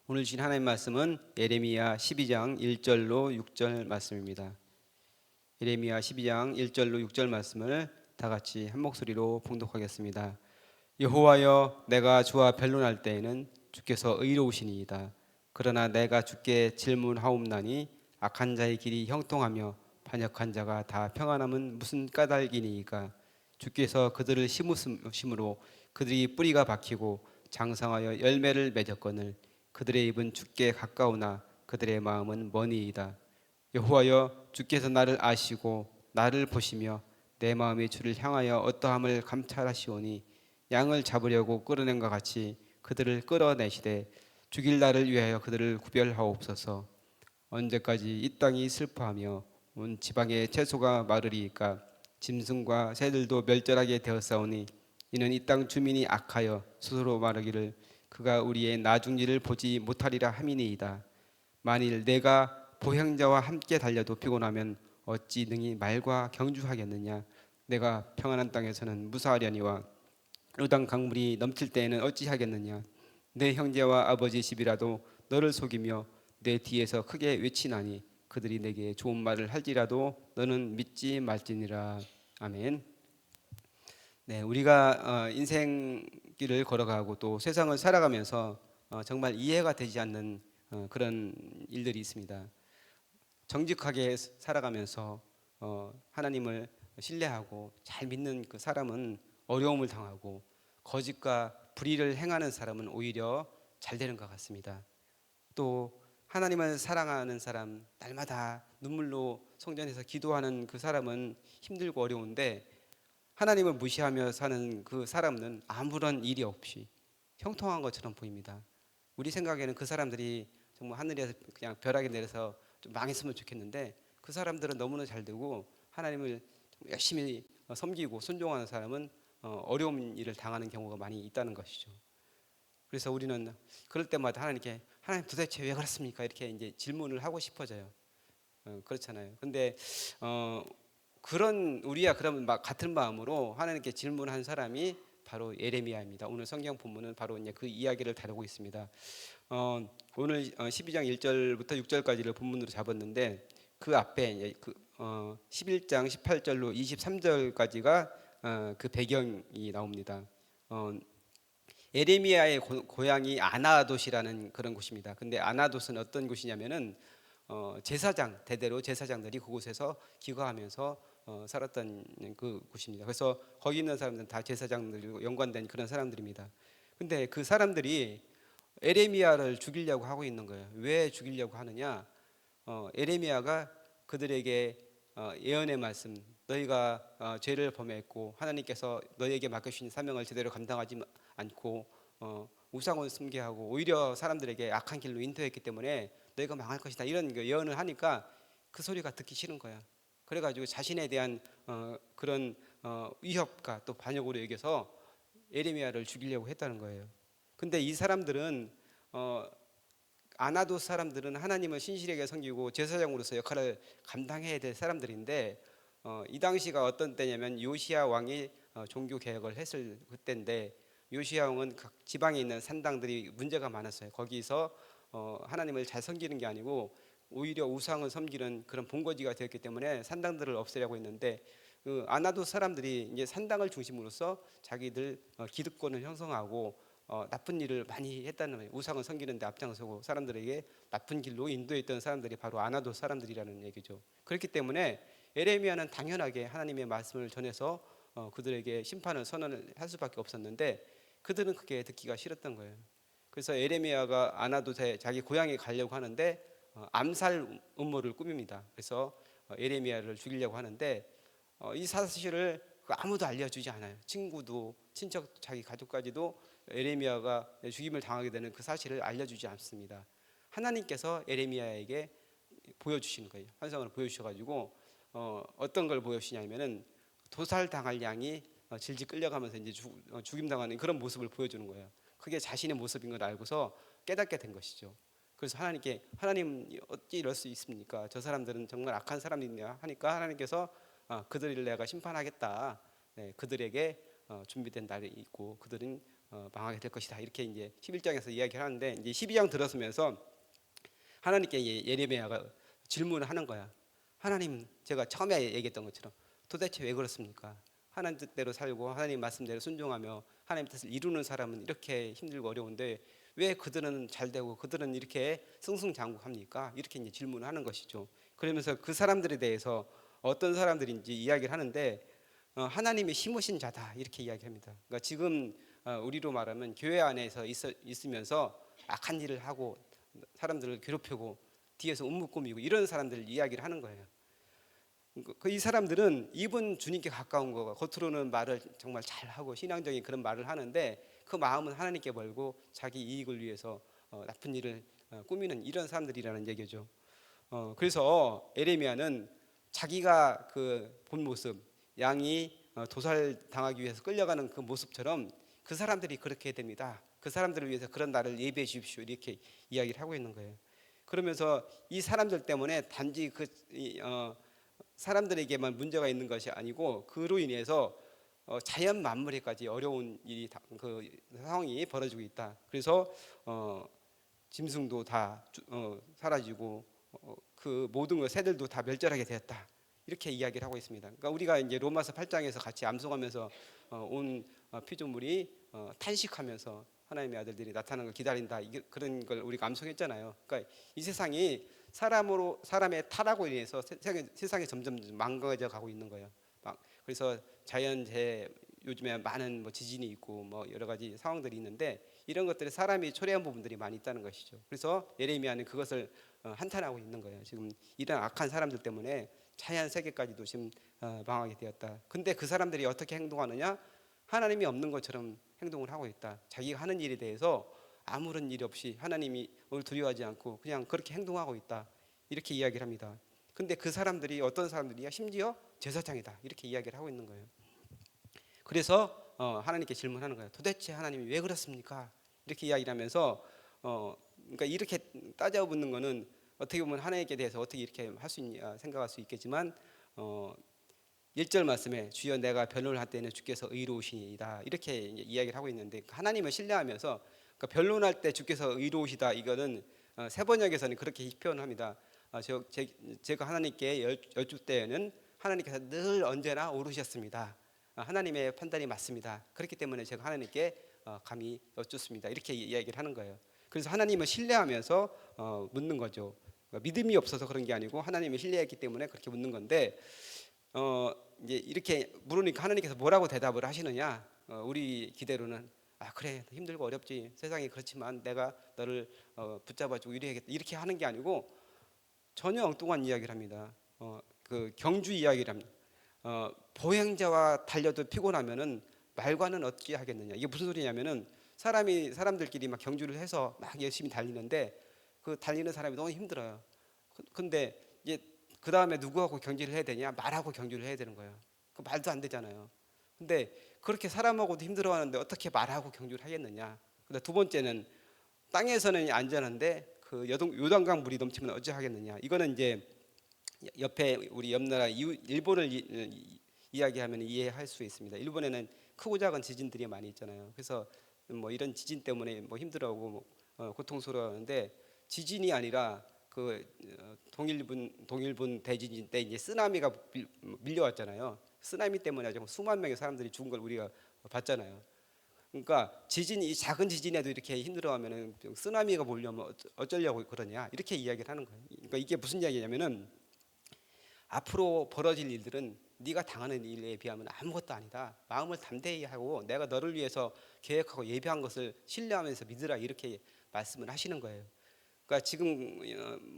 오늘 주신 하나님 말씀은 예레미야 12장 1절로 6절 말씀입니다. 예레미야 12장 1절로 6절 말씀을 다 같이 한 목소리로 봉독하겠습니다. 여호와여, 내가 주와 변론할 때에는 주께서 의로우시니이다. 그러나 내가 주께 질문하옵나니 악한 자의 길이 형통하며 반역한 자가 다 평안함은 무슨 까닭이니이까. 주께서 그들을 심으심으로 그들이 뿌리가 박히고 장성하여 열매를 맺었거늘 그들의 입은 주께 가까우나 그들의 마음은 머니이다. 여호와여, 주께서 나를 아시고 나를 보시며 내 마음이 주를 향하여 어떠함을 감찰하시오니 양을 잡으려고 끌어낸 것 같이 그들을 끌어내시되 죽일 날을 위하여 그들을 구별하옵소서. 언제까지 이 땅이 슬퍼하며 온 지방의 채소가 마르리이까. 짐승과 새들도 멸절하게 되었사오니 이는 이 땅 주민이 악하여 스스로 말하기를 그가 우리의 나중 일을 보지 못하리라 함이니이다. 만일 내가 보행자와 함께 달려도 피곤하면 어찌 능히 말과 경주하겠느냐. 내가 평안한 땅에서는 무사하려니와 요단 강물이 넘칠 때에는 어찌 하겠느냐. 내 형제와 아버지 집이라도 너를 속이며 내 뒤에서 크게 외치나니 그들이 내게 좋은 말을 할지라도 너는 믿지 말지니라. 아멘. 네, 우리가 인생길을 걸어가고 또 세상을 살아가면서 정말 이해가 되지 않는 그런 일들이 있습니다. 정직하게 살아가면서 하나님을 신뢰하고 잘 믿는 그 사람은 어려움을 당하고 거짓과 불의를 행하는 사람은 오히려 잘 되는 것 같습니다. 또 하나님을 사랑하는 사람, 날마다 눈물로 성전에서 기도하는 그 사람은 힘들고 어려운데 하나님을 무시하며 사는 그 사람은 아무런 일이 없이 형통한 것처럼 보입니다. 우리 생각에는 그 사람들이 정말 하늘에서 그냥 벼락이 내려서 좀 망했으면 좋겠는데 그 사람들은 너무나 잘 되고 하나님을 열심히 섬기고 순종하는 사람은 어려운 일을 당하는 경우가 많이 있다는 것이죠. 그래서 우리는 그럴 때마다 하나님께 하나님 도대체 왜 그렇습니까? 이렇게 이제 질문을 하고 싶어져요. 그렇잖아요. 근데 그런 우리야 그러면 막 같은 마음으로 하나님께 질문한 사람이 바로 예레미야입니다. 오늘 성경 본문은 바로 이제 그 이야기를 다루고 있습니다. 오늘 12장 1절부터 6절까지를 본문으로 잡았는데 그 앞에 이제 11장 18절로 23절까지가 그 배경이 나옵니다. 예레미야의 고향이 아나돗이라는 그런 곳입니다. 근데 아나돗은 어떤 곳이냐면은 제사장 대대로 제사장들이 그곳에서 기거하면서 살았던 그 곳입니다. 그래서 거기 있는 사람들은 다 제사장들이고 연관된 그런 사람들입니다. 근데 그 사람들이 에레미야를 죽이려고 하고 있는 거예요. 왜 죽이려고 하느냐? 에레미야가 그들에게 예언의 말씀, 너희가 죄를 범했고 하나님께서 너희에게 맡겨주신 사명을 제대로 감당하지 않고 우상을 숭배하고 오히려 사람들에게 악한 길로 인도했기 때문에 너희가 망할 것이다 이런 예언을 하니까 그 소리가 듣기 싫은 거야. 그래가지고 자신에 대한 그런 위협과 또 반역으로 여겨서 예레미야를 죽이려고 했다는 거예요. 근데 이 사람들은 아나돗 사람들은 하나님을 신실하게 섬기고 제사장으로서 역할을 감당해야 될 사람들인데 이 당시가 어떤 때냐면 요시야 왕이 종교 개혁을 했을 그때인데 요시야 왕은 각 지방에 있는 산당들이 문제가 많았어요. 거기서 하나님을 잘 섬기는 게 아니고 오히려 우상을 섬기는 그런 본거지가 되었기 때문에 산당들을 없애려고 했는데 그 아나돗 사람들이 이제 산당을 중심으로써 자기들 기득권을 형성하고 나쁜 일을 많이 했다는 거예요. 우상을 섬기는데 앞장서고 사람들에게 나쁜 길로 인도했던 사람들이 바로 아나돗 사람들이라는 얘기죠. 그렇기 때문에 에레미야는 당연하게 하나님의 말씀을 전해서 그들에게 심판을 선언을 할 수밖에 없었는데 그들은 그게 듣기가 싫었던 거예요. 그래서 에레미야가 아나돗에 자기 고향에 가려고 하는데 암살 음모를 꾸밉니다. 그래서 에레미야를 죽이려고 하는데 이 사실을 아무도 알려주지 않아요. 친구도 친척 자기 가족까지도 에레미야가 죽임을 당하게 되는 그 사실을 알려주지 않습니다. 하나님께서 에레미야에게 보여주시는 거예요. 환상을 보여주셔가지고 어떤 걸 보여주시냐면은 도살당할 양이 질질 끌려가면서 이제 죽임당하는 그런 모습을 보여주는 거예요. 그게 자신의 모습인 걸 알고서 깨닫게 된 것이죠. 그래서 하나님께 하나님 어찌 이럴 수 있습니까? 저 사람들은 정말 악한 사람이냐 하니까 하나님께서 그들을 내가 심판하겠다. 네, 그들에게 준비된 날이 있고 그들은 망하게 될 것이다. 이렇게 이제 11장에서 이야기를 하는데 이제 12장 들어서면서 하나님께 예레미야가 질문을 하는 거야. 하나님, 제가 처음에 얘기했던 것처럼 도대체 왜 그렇습니까? 하나님 뜻대로 살고 하나님 말씀대로 순종하며 하나님 뜻을 이루는 사람은 이렇게 힘들고 어려운데 왜 그들은 잘 되고 그들은 이렇게 승승장구합니까? 이렇게 이제 질문을 하는 것이죠. 그러면서 그 사람들에 대해서 어떤 사람들인지 이야기를 하는데 하나님이 심으신 자다 이렇게 이야기합니다. 그러니까 지금 우리로 말하면 교회 안에서 있으면서 악한 일을 하고 사람들을 괴롭히고 뒤에서 음모 꾸미고 이런 사람들 이야기를 하는 거예요. 이 사람들은 입은 주님께 가까운 거가 겉으로는 말을 정말 잘하고 신앙적인 그런 말을 하는데 그 마음은 하나님께 멀고 자기 이익을 위해서 나쁜 일을 꾸미는 이런 사람들이라는 얘기죠. 그래서 에레미야는 자기가 그 본 모습, 양이 도살당하기 위해서 끌려가는 그 모습처럼 그 사람들이 그렇게 됩니다. 그 사람들을 위해서 그런 날을 예비해 주십시오. 이렇게 이야기를 하고 있는 거예요. 그러면서 이 사람들 때문에 단지 사람들에게만 문제가 있는 것이 아니고 그로 인해서 자연 만물에까지 어려운 일이 그 상황이 벌어지고 있다. 그래서 짐승도 다 사라지고 그 모든 새들도 다 멸절하게 되었다. 이렇게 이야기를 하고 있습니다. 그러니까 우리가 이제 로마서 8장에서 같이 암송하면서 온 피조물이 탄식하면서 하나님의 아들들이 나타나는 걸 기다린다. 그런 걸 우리가 암송했잖아요. 그러니까 이 세상이 사람의 타락으로 인해서 세상이 점점 망가져 가고 있는 거예요. 그래서 자연재해 요즘에 많은 뭐 지진이 있고 뭐 여러 가지 상황들이 있는데 이런 것들이 사람이 초래한 부분들이 많이 있다는 것이죠. 그래서 예레미야는 그것을 한탄하고 있는 거예요. 지금 이런 악한 사람들 때문에 자연 세계까지도 지금 망하게 되었다. 근데 그 사람들이 어떻게 행동하느냐? 하나님이 없는 것처럼 행동을 하고 있다. 자기가 하는 일에 대해서 아무런 일 없이 하나님이 두려워하지 않고 그냥 그렇게 행동하고 있다. 이렇게 이야기를 합니다. 근데 그 사람들이 어떤 사람들이야? 심지어 제사장이다. 이렇게 이야기를 하고 있는 거예요. 그래서 하나님께 질문하는 거예요. 도대체 하나님이 왜 그렇습니까? 이렇게 이야기를 하면서 그러니까 이렇게 따져붙는 거는 어떻게 보면 하나님께 대해서 어떻게 이렇게 할 수 있냐 생각할 수 있겠지만 1절 말씀에 주여 내가 변론을 할 때는 주께서 의로우시이다 이렇게 이야기를 하고 있는데 하나님을 신뢰하면서 그러니까 변론할 때 주께서 의로우시다 이거는 세번역에서는 그렇게 표현합니다. 제가 하나님께 여쭐 때에는 하나님께서 늘 언제나 옳으셨습니다. 하나님의 판단이 맞습니다. 그렇기 때문에 제가 하나님께 감히 여쭙습니다. 이렇게 이야기를 하는 거예요. 그래서 하나님을 신뢰하면서 묻는 거죠. 그러니까 믿음이 없어서 그런 게 아니고 하나님을 신뢰했기 때문에 그렇게 묻는 건데 이제 이렇게 물으니까 하나님께서 뭐라고 대답을 하시느냐? 우리 기대로는 그래 힘들고 어렵지 세상이 그렇지만 내가 너를 붙잡아주고 이래야겠다 이렇게 하는 게 아니고 전혀 엉뚱한 이야기를 합니다. 그 경주 이야기를 합니다. 보행자와 달려도 피곤하면은 말과는 어찌 하겠느냐. 이게 무슨 소리냐면은 사람들끼리 막 경주를 해서 막 열심히 달리는데 그 달리는 사람이 너무 힘들어요. 근데 이제 그 다음에 누구하고 경주를 해야 되냐? 말하고 경주를 해야 되는 거예요. 그 말도 안 되잖아요. 근데 그렇게 사람하고도 힘들어하는데 어떻게 말하고 경주를 하겠느냐? 근데 두 번째는 땅에서는 안전한데 그 요단강 물이 넘치면 어찌 하겠느냐? 이거는 이제 옆에 우리 옆나라 일본을 이야기하면 이해할 수 있습니다. 일본에는 크고 작은 지진들이 많이 있잖아요. 그래서 뭐 이런 지진 때문에 뭐 힘들어하고 고통스러워하는데 지진이 아니라 그 동일본 대지진 때 이제 쓰나미가 밀려왔잖아요. 쓰나미 때문에 아주 수만 명의 사람들이 죽은 걸 우리가 봤잖아요. 그러니까 이 작은 지진에도 이렇게 힘들어하면은 쓰나미가 몰려면 어쩌려고 그러냐 이렇게 이야기를 하는 거예요. 그러니까 이게 무슨 이야기냐면은 앞으로 벌어질 일들은 네가 당하는 일에 비하면 아무것도 아니다. 마음을 담대히 하고 내가 너를 위해서 계획하고 예비한 것을 신뢰하면서 믿으라 이렇게 말씀을 하시는 거예요. 그러니까 지금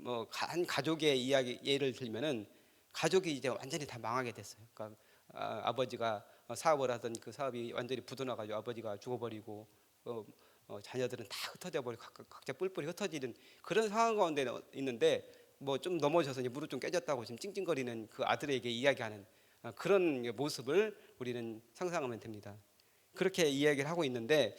뭐 한 가족의 이야기 예를 들면은 가족이 이제 완전히 다 망하게 됐어요. 그러니까 아버지가 사업을 하던 그 사업이 완전히 부도나가지고 아버지가 죽어버리고 자녀들은 다 흩어져 버리고 각자 뿔뿔이 흩어지는 그런 상황 가운데 있는데 뭐 좀 넘어져서 이제 무릎 좀 깨졌다고 지금 찡찡거리는 그 아들에게 이야기하는 그런 모습을 우리는 상상하면 됩니다. 그렇게 이야기를 하고 있는데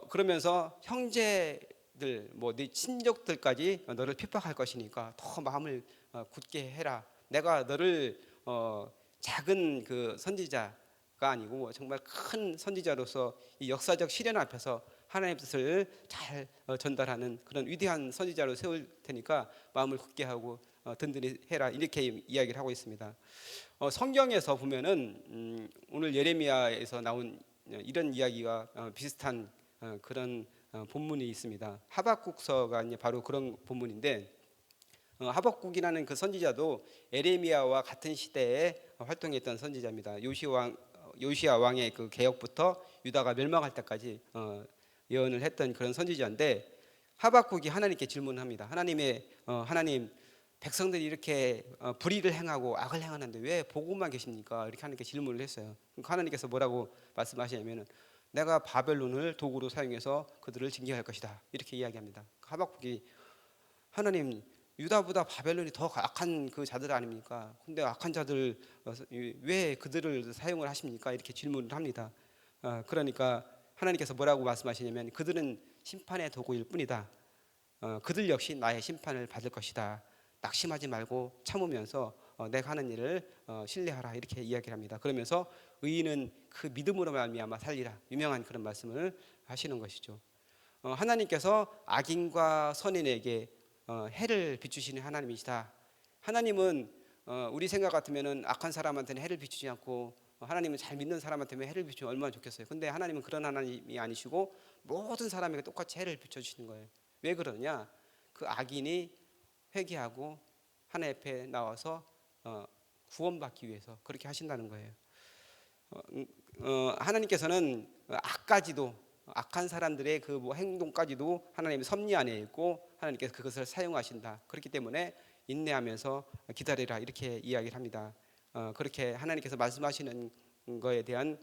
그러면서 형제들 뭐 네 친족들까지 너를 핍박할 것이니까 더 마음을 굳게 해라. 내가 너를 작은 그 선지자 아니고 정말 큰 선지자로서 이 역사적 시련 앞에서 하나님의 뜻을 잘 전달하는 그런 위대한 선지자로 세울 테니까 마음을 굳게 하고 든든히 해라, 이렇게 이야기를 하고 있습니다. 성경에서 보면은 오늘 예레미야에서 나온 이런 이야기가 비슷한 그런 본문이 있습니다. 하박국서가 이제 바로 그런 본문인데, 하박국이라는 그 선지자도 에레미야와 같은 시대에 활동했던 선지자입니다. 요시야 왕의 그 개혁부터 유다가 멸망할 때까지 예언을 했던 그런 선지자인데, 하박국이 하나님께 질문합니다. 하나님, 백성들이 이렇게 불의를 행하고 악을 행하는데 왜 보고만 계십니까? 이렇게 하나님께 질문을 했어요. 그러니까 하나님께서 뭐라고 말씀하시냐면은 내가 바벨론을 도구로 사용해서 그들을 징계할 것이다, 이렇게 이야기합니다. 하박국이 하나님, 유다보다 바벨론이 더 악한 그 자들 아닙니까? 근데 악한 자들 왜 그들을 사용을 하십니까? 이렇게 질문을 합니다. 그러니까 하나님께서 뭐라고 말씀하시냐면 그들은 심판의 도구일 뿐이다. 그들 역시 나의 심판을 받을 것이다. 낙심하지 말고 참으면서 내가 하는 일을 신뢰하라, 이렇게 이야기를 합니다. 그러면서 의인은 그 믿음으로 말미암아 살리라, 유명한 그런 말씀을 하시는 것이죠. 하나님께서 악인과 선인에게 해를 비추시는 하나님이시다. 하나님은 우리 생각 같으면은 악한 사람한테는 해를 비추지 않고 하나님은 잘 믿는 사람한테는 해를 비추면 얼마나 좋겠어요. 근데 하나님은 그런 하나님이 아니시고 모든 사람에게 똑같이 해를 비춰주시는 거예요. 왜 그러냐? 그 악인이 회개하고 하나님 앞에 나와서 구원받기 위해서 그렇게 하신다는 거예요. 하나님께서는 악한 사람들의 그 뭐 행동까지도 하나님의 섭리 안에 있고 하나님께서 그것을 사용하신다. 그렇기 때문에 인내하면서 기다리라, 이렇게 이야기를 합니다. 그렇게 하나님께서 말씀하시는 거에 대한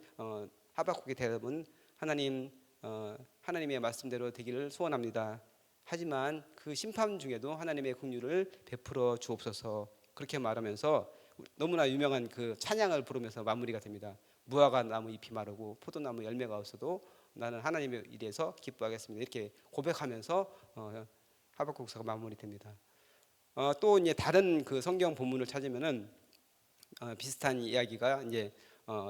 하박국의 대답은 하나님의 말씀대로 되기를 소원합니다. 하지만 그 심판 중에도 하나님의 긍휼을 베풀어 주옵소서, 그렇게 말하면서 너무나 유명한 그 찬양을 부르면서 마무리가 됩니다. 무화과 나무 잎이 마르고 포도나무 열매가 없어도 나는 하나님의 일에서 기뻐하겠습니다, 이렇게 고백하면서 하박국서가 마무리됩니다. 또 이제 다른 그 성경 본문을 찾으면은 비슷한 이야기가 이제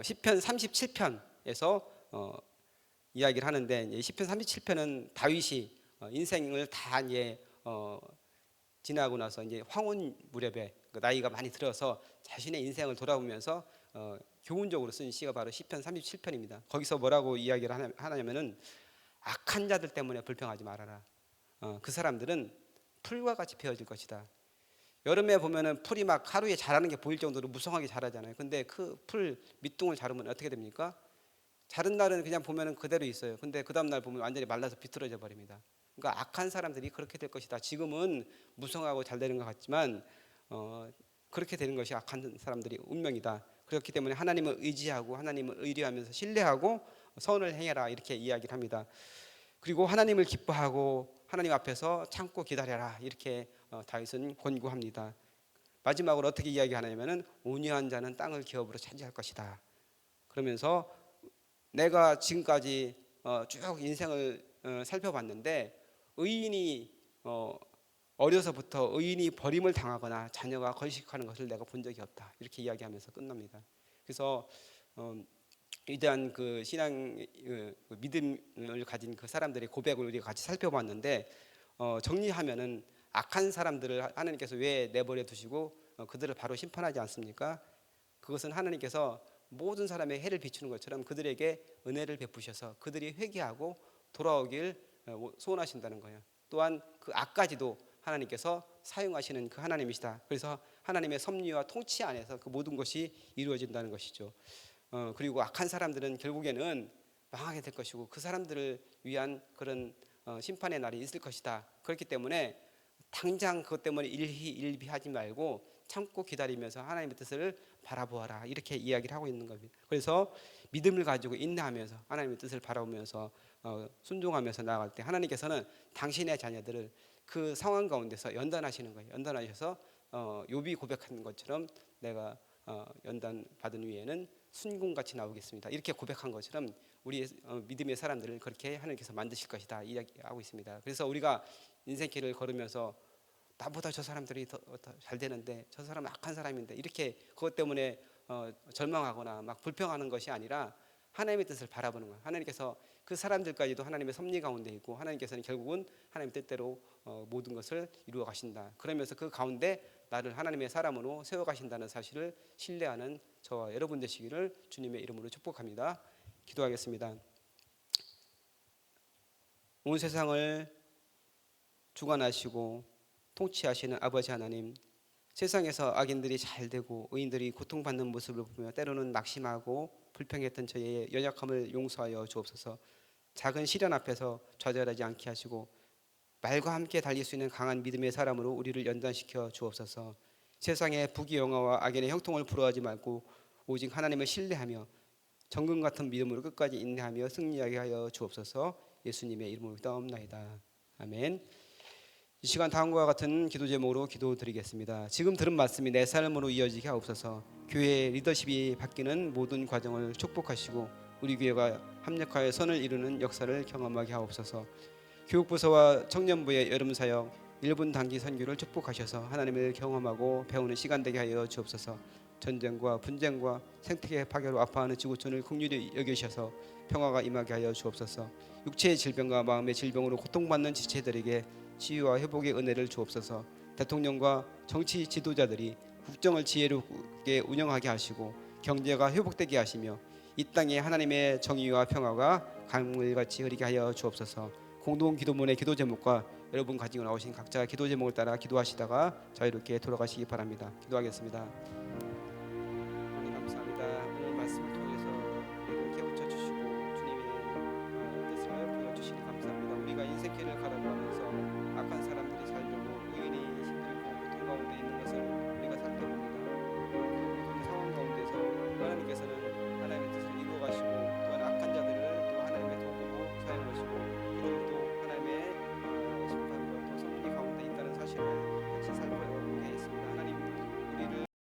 시편 37편에서 이야기를 하는데, 시편 37편은 다윗이 인생을 다 이제 지나고 나서 이제 황혼 무렵에 나이가 많이 들어서 자신의 인생을 돌아보면서 교훈적으로 쓴 시가 바로 시편 37편입니다. 거기서 뭐라고 이야기를 하냐면은 악한 자들 때문에 불평하지 말아라. 그 사람들은 풀과 같이 베어질 것이다. 여름에 보면은 풀이 막 하루에 자라는 게 보일 정도로 무성하게 자라잖아요. 근데 그 풀 밑둥을 자르면 어떻게 됩니까? 자른 날은 그냥 보면은 그대로 있어요. 근데 그 다음 날 보면 완전히 말라서 비틀어져 버립니다. 그러니까 악한 사람들이 그렇게 될 것이다. 지금은 무성하고 잘 되는 것 같지만 그렇게 되는 것이 악한 사람들이 운명이다. 그렇기 때문에 하나님을 의지하고 하나님을 의뢰하면서 신뢰하고 선을 행해라, 이렇게 이야기를 합니다. 그리고 하나님을 기뻐하고 하나님 앞에서 참고 기다려라, 이렇게 다윗은 권고합니다. 마지막으로 어떻게 이야기하냐면은 온유한 자는 땅을 기업으로 차지할 것이다. 그러면서 내가 지금까지 쭉 인생을 살펴봤는데 의인이 어려서부터 의인이 버림을 당하거나 자녀가 걸식하는 것을 내가 본 적이 없다, 이렇게 이야기하면서 끝납니다. 그래서 위대한 그 신앙 믿음을 가진 그 사람들의 고백을 우리가 같이 살펴봤는데, 정리하면은 악한 사람들을 하나님께서 왜 내버려 두시고 그들을 바로 심판하지 않습니까? 그것은 하나님께서 모든 사람의 해를 비추는 것처럼 그들에게 은혜를 베푸셔서 그들이 회개하고 돌아오길 소원하신다는 거예요. 또한 그 악까지도 하나님께서 사용하시는 그 하나님이시다. 그래서 하나님의 섭리와 통치 안에서 그 모든 것이 이루어진다는 것이죠. 그리고 악한 사람들은 결국에는 망하게 될 것이고 그 사람들을 위한 그런 심판의 날이 있을 것이다. 그렇기 때문에 당장 그것 때문에 일희일비하지 말고 참고 기다리면서 하나님의 뜻을 바라보아라, 이렇게 이야기를 하고 있는 겁니다. 그래서 믿음을 가지고 인내하면서 하나님의 뜻을 바라보면서 순종하면서 나아갈 때 하나님께서는 당신의 자녀들을 그 상황 가운데서 연단하시는 거예요. 연단하셔서 욥이 고백하는 것처럼 내가 연단 받은 위에는 순금같이 나오겠습니다, 이렇게 고백한 것처럼 우리 믿음의 사람들을 그렇게 하나님께서 만드실 것이다 이야기하고 있습니다. 그래서 우리가 인생길을 걸으면서 나보다 저 사람들이 더 잘 되는데 저 사람은 악한 사람인데 이렇게 그것 때문에 절망하거나 막 불평하는 것이 아니라 하나님의 뜻을 바라보는 거예요. 하나님께서 그 사람들까지도 하나님의 섭리 가운데 있고 하나님께서는 결국은 하나님 뜻대로 모든 것을 이루어 가신다. 그러면서 그 가운데 나를 하나님의 사람으로 세워 가신다는 사실을 신뢰하는 저와 여러분 되시기를 주님의 이름으로 축복합니다. 기도하겠습니다. 온 세상을 주관하시고 통치하시는 아버지 하나님, 세상에서 악인들이 잘 되고 의인들이 고통받는 모습을 보며 때로는 낙심하고 불평했던 저의 연약함을 용서하여 주옵소서. 작은 시련 앞에서 좌절하지 않게 하시고 말과 함께 달릴 수 있는 강한 믿음의 사람으로 우리를 연단시켜 주옵소서. 세상의 부귀영화와 악인의 형통을 부러워하지 말고 오직 하나님을 신뢰하며 정금 같은 믿음으로 끝까지 인내하며 승리하게 하여 주옵소서. 예수님의 이름으로 기도하옵나이다. 아멘. 이 시간 다음과 같은 기도 제목으로 기도드리겠습니다. 지금 들은 말씀이 내 삶으로 이어지게 하옵소서. 교회의 리더십이 바뀌는 모든 과정을 축복하시고 우리 교회가 합력하여 선을 이루는 역사를 경험하게 하옵소서. 교육부서와 청년부의 여름사역 1분 단기 선교를 축복하셔서 하나님을 경험하고 배우는 시간 되게 하여 주옵소서. 전쟁과 분쟁과 생태계 파괴로 아파하는 지구촌을 긍휼히 여기셔서 평화가 임하게 하여 주옵소서. 육체의 질병과 마음의 질병으로 고통받는 지체들에게 치유와 회복의 은혜를 주옵소서. 대통령과 정치 지도자들이 국정을 지혜롭게 운영하게 하시고 경제가 회복되게 하시며 이 땅에 하나님의 정의와 평화가 강물같이 흐르게 하여 주옵소서. 공동 기도문의 기도 제목과 여러분 가지고 나오신 각자 기도 제목을 따라 기도하시다가 자유롭게 돌아가시기 바랍니다. 기도하겠습니다.